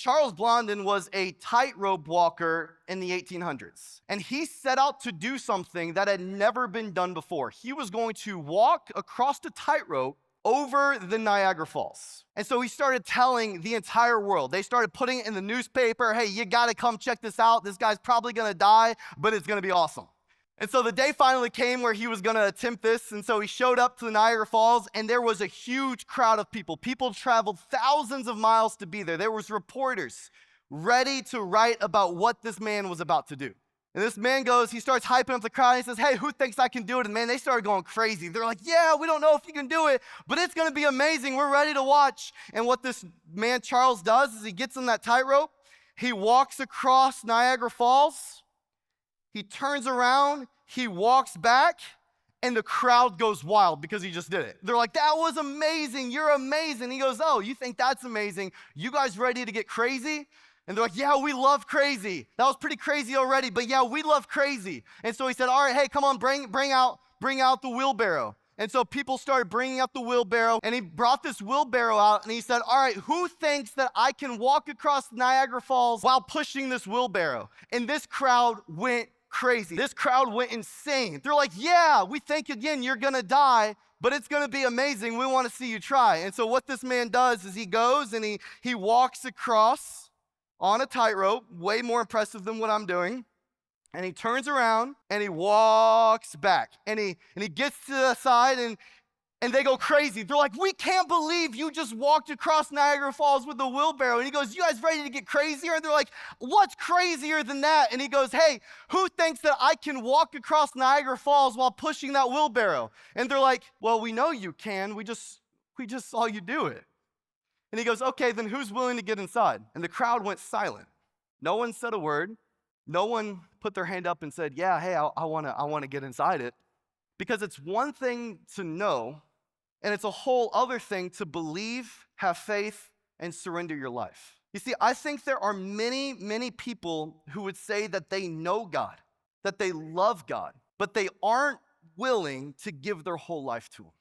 Charles Blondin was a tightrope walker in the 1800s, and he set out to do something that had never been done before. He was going to walk across the tightrope over the Niagara Falls. And so he started telling the entire world. They started putting it in the newspaper, hey, you gotta come check this out. This guy's probably gonna die, but it's gonna be awesome. And so the day finally came where he was gonna attempt this, and so he showed up to the Niagara Falls, and there was a huge crowd of people. People traveled thousands of miles to be there. There was reporters ready to write about what this man was about to do. And this man goes, he starts hyping up the crowd, and he says, hey, who thinks I can do it? And man, they started going crazy. They're like, yeah, we don't know if you can do it, but it's gonna be amazing. We're ready to watch. And what this man, Charles, does is he gets on that tightrope, he walks across Niagara Falls, he turns around, he walks back, and the crowd goes wild because he just did it. They're like, that was amazing, you're amazing. He goes, oh, you think that's amazing? You guys ready to get crazy? And they're like, yeah, we love crazy. That was pretty crazy already, but yeah, we love crazy. And so he said, all right, hey, come on, bring out the wheelbarrow. And so people started bringing out the wheelbarrow, and he brought this wheelbarrow out, and he said, all right, who thinks that I can walk across Niagara Falls while pushing this wheelbarrow? And this crowd went crazy. This crowd went insane. They're like, yeah, we think again you're gonna die, but it's gonna be amazing. We wanna see you try. And so what this man does is he goes and he walks across on a tightrope, way more impressive than what I'm doing. And he turns around and he walks back. And he gets to the side and they go crazy. They're like, we can't believe you just walked across Niagara Falls with a wheelbarrow. And he goes, you guys ready to get crazier? And they're like, what's crazier than that? And he goes, hey, who thinks that I can walk across Niagara Falls while pushing that wheelbarrow? And they're like, well, we know you can. We just saw you do it. And he goes, okay, then who's willing to get inside? And the crowd went silent. No one said a word. No one put their hand up and said, yeah, hey, I wanna get inside it. Because it's one thing to know, and it's a whole other thing to believe, have faith, and surrender your life. You see, I think there are many, many people who would say that they know God, that they love God, but they aren't willing to give their whole life to Him.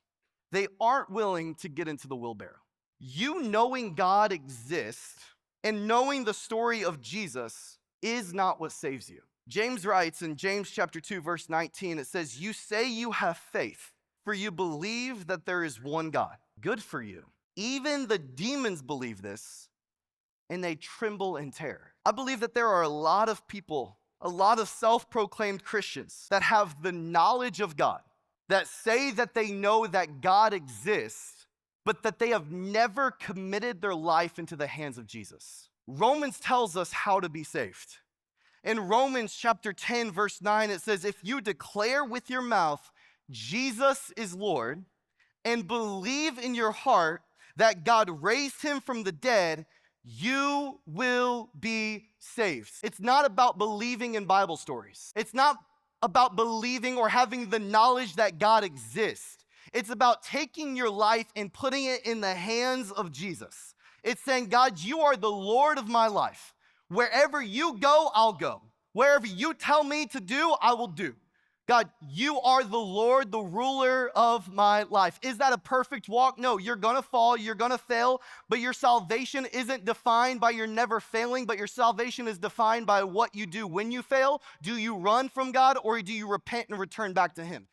They aren't willing to get into the wheelbarrow. You knowing God exists and knowing the story of Jesus is not what saves you. James writes in James chapter 2, verse 19, it says, you say you have faith, for you believe that there is one God. Good for you. Even the demons believe this, and they tremble in terror. I believe that there are a lot of people, a lot of self-proclaimed Christians that have the knowledge of God, that say that they know that God exists, but that they have never committed their life into the hands of Jesus. Romans tells us how to be saved. In Romans chapter 10, verse 9, it says, if you declare with your mouth Jesus is Lord, and believe in your heart that God raised him from the dead, you will be saved. It's not about believing in Bible stories. It's not about believing or having the knowledge that God exists. It's about taking your life and putting it in the hands of Jesus. It's saying, God, you are the Lord of my life. Wherever you go, I'll go. Wherever you tell me to do, I will do. God, you are the Lord, the ruler of my life. Is that a perfect walk? No, you're gonna fall, you're gonna fail, but your salvation isn't defined by your never failing, but your salvation is defined by what you do when you fail. Do you run from God, or do you repent and return back to Him?